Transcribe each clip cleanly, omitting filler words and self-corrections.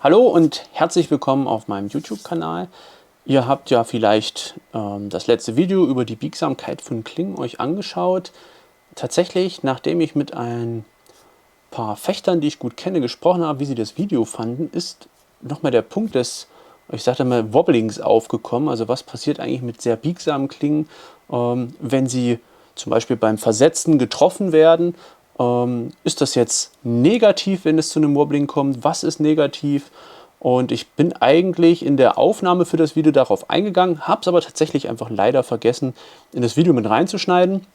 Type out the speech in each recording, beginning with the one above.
Hallo und herzlich willkommen auf meinem YouTube-Kanal. Ihr habt ja vielleicht das letzte Video über die Biegsamkeit von Klingen euch angeschaut. Tatsächlich, nachdem ich mit ein paar Fechtern, die ich gut kenne, gesprochen habe, wie sie das Video fanden, ist nochmal der Punkt des, ich sagte mal, Wobblings aufgekommen. Also was passiert eigentlich mit sehr biegsamen Klingen, wenn sie zum Beispiel beim Versetzen getroffen werden. Ist das jetzt negativ, wenn es zu einem Wobbling kommt? Was ist negativ? Und ich bin eigentlich in der Aufnahme für das Video darauf eingegangen, habe es aber tatsächlich einfach leider vergessen, in das Video mit reinzuschneiden.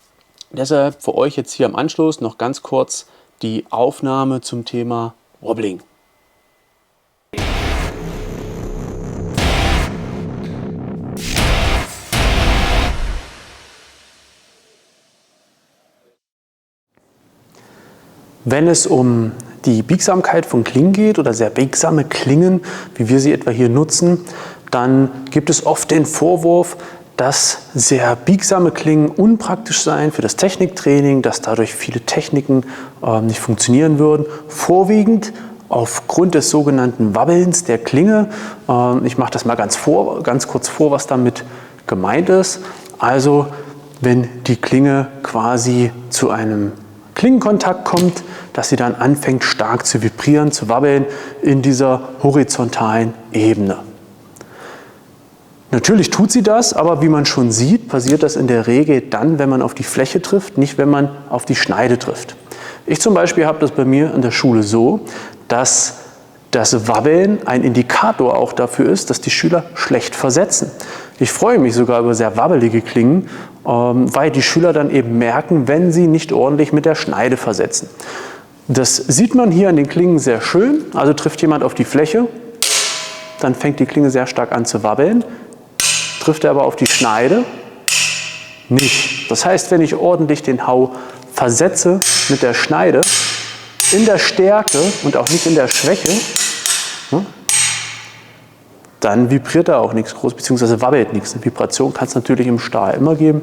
Deshalb für euch jetzt hier am Anschluss noch ganz kurz die Aufnahme zum Thema Wobbling. Wenn es um die Biegsamkeit von Klingen geht oder sehr biegsame Klingen, wie wir sie etwa hier nutzen, dann gibt es oft den Vorwurf, dass sehr biegsame Klingen unpraktisch seien für das Techniktraining, dass dadurch viele Techniken nicht funktionieren würden. Vorwiegend aufgrund des sogenannten Wabbelns der Klinge. Ich mache das mal ganz kurz vor, was damit gemeint ist. Also wenn die Klinge quasi zu einem Klingenkontakt kommt, dass sie dann anfängt stark zu vibrieren, zu wabbeln in dieser horizontalen Ebene. Natürlich tut sie das, aber wie man schon sieht, passiert das in der Regel dann, wenn man auf die Fläche trifft, nicht wenn man auf die Schneide trifft. Ich zum Beispiel habe das bei mir in der Schule so, dass das Wabbeln ein Indikator auch dafür ist, dass die Schüler schlecht versetzen. Ich freue mich sogar über sehr wabbelige Klingen, weil die Schüler dann eben merken, wenn sie nicht ordentlich mit der Schneide versetzen. Das sieht man hier an den Klingen sehr schön. Also trifft jemand auf die Fläche, dann fängt die Klinge sehr stark an zu wabbeln. Trifft er aber auf die Schneide, nicht. Das heißt, wenn ich ordentlich den Hau versetze mit der Schneide, in der Stärke und auch nicht in der Schwäche, dann vibriert da auch nichts groß, beziehungsweise wabbelt nichts. Eine Vibration kann es natürlich im Stahl immer geben.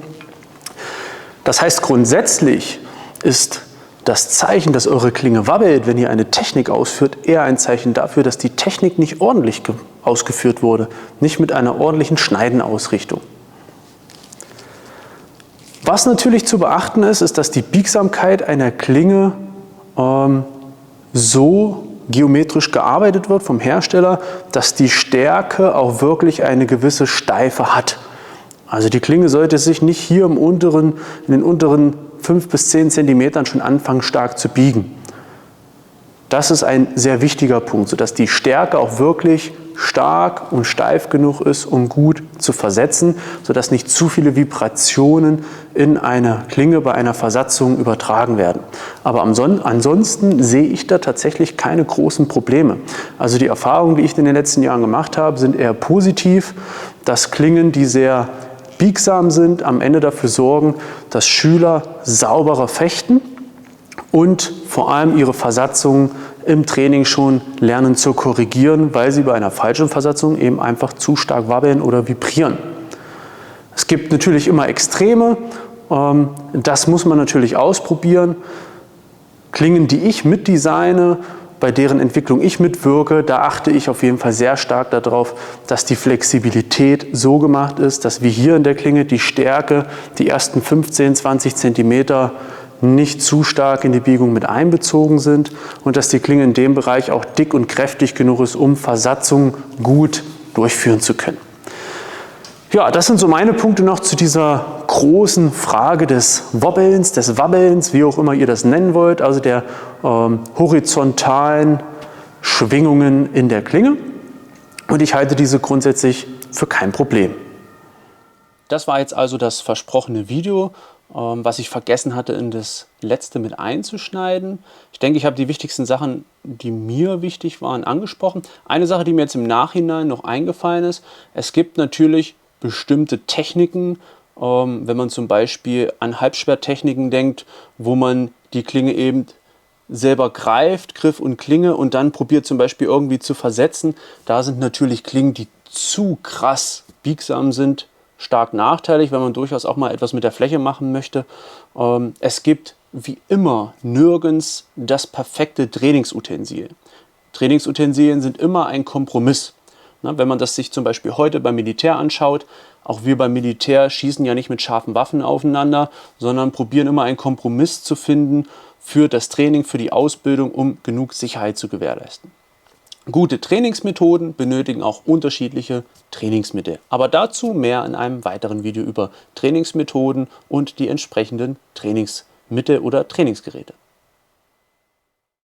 Das heißt, grundsätzlich ist das Zeichen, dass eure Klinge wabbelt, wenn ihr eine Technik ausführt, eher ein Zeichen dafür, dass die Technik nicht ordentlich ausgeführt wurde, nicht mit einer ordentlichen Schneidenausrichtung. Was natürlich zu beachten ist, ist, dass die Biegsamkeit einer Klinge so geometrisch gearbeitet wird vom Hersteller, dass die Stärke auch wirklich eine gewisse Steife hat. Also die Klinge sollte sich nicht hier in den unteren 5 bis 10 Zentimetern schon anfangen stark zu biegen. Das ist ein sehr wichtiger Punkt, sodass die Stärke auch wirklich stark und steif genug ist, um gut zu versetzen, sodass nicht zu viele Vibrationen in eine Klinge bei einer Versatzung übertragen werden. Aber ansonsten sehe ich da tatsächlich keine großen Probleme. Also die Erfahrungen, die ich in den letzten Jahren gemacht habe, sind eher positiv, dass Klingen, die sehr biegsam sind, am Ende dafür sorgen, dass Schüler sauberer fechten und vor allem ihre Versatzungen im Training schon lernen zu korrigieren, weil sie bei einer falschen Versatzung eben einfach zu stark wabbeln oder vibrieren. Es gibt natürlich immer Extreme, das muss man natürlich ausprobieren. Klingen, die ich mitdesigne, bei deren Entwicklung ich mitwirke, da achte ich auf jeden Fall sehr stark darauf, dass die Flexibilität so gemacht ist, dass wir hier in der Klinge die Stärke, die ersten 15, 20 Zentimeter nicht zu stark in die Biegung mit einbezogen sind und dass die Klinge in dem Bereich auch dick und kräftig genug ist, um Versatzungen gut durchführen zu können. Ja, das sind so meine Punkte noch zu dieser großen Frage des Wobbelns, des Wabbelns, wie auch immer ihr das nennen wollt, also der horizontalen Schwingungen in der Klinge. Und ich halte diese grundsätzlich für kein Problem. Das war jetzt also das versprochene Video, was ich vergessen hatte, in das letzte mit einzuschneiden. Ich denke, ich habe die wichtigsten Sachen, die mir wichtig waren, angesprochen. Eine Sache, die mir jetzt im Nachhinein noch eingefallen ist: Es gibt natürlich bestimmte Techniken, wenn man zum Beispiel an Halbschwerttechniken denkt, wo man die Klinge eben selber greift, Griff und Klinge, und dann probiert zum Beispiel irgendwie zu versetzen. Da sind natürlich Klingen, die zu krass biegsam sind, stark nachteilig, wenn man durchaus auch mal etwas mit der Fläche machen möchte. Es gibt wie immer nirgends das perfekte Trainingsutensil. Trainingsutensilien sind immer ein Kompromiss. Na, wenn man das sich zum Beispiel heute beim Militär anschaut, auch wir beim Militär schießen ja nicht mit scharfen Waffen aufeinander, sondern probieren immer einen Kompromiss zu finden für das Training, für die Ausbildung, um genug Sicherheit zu gewährleisten. Gute Trainingsmethoden benötigen auch unterschiedliche Trainingsmittel. Aber dazu mehr in einem weiteren Video über Trainingsmethoden und die entsprechenden Trainingsmittel oder Trainingsgeräte.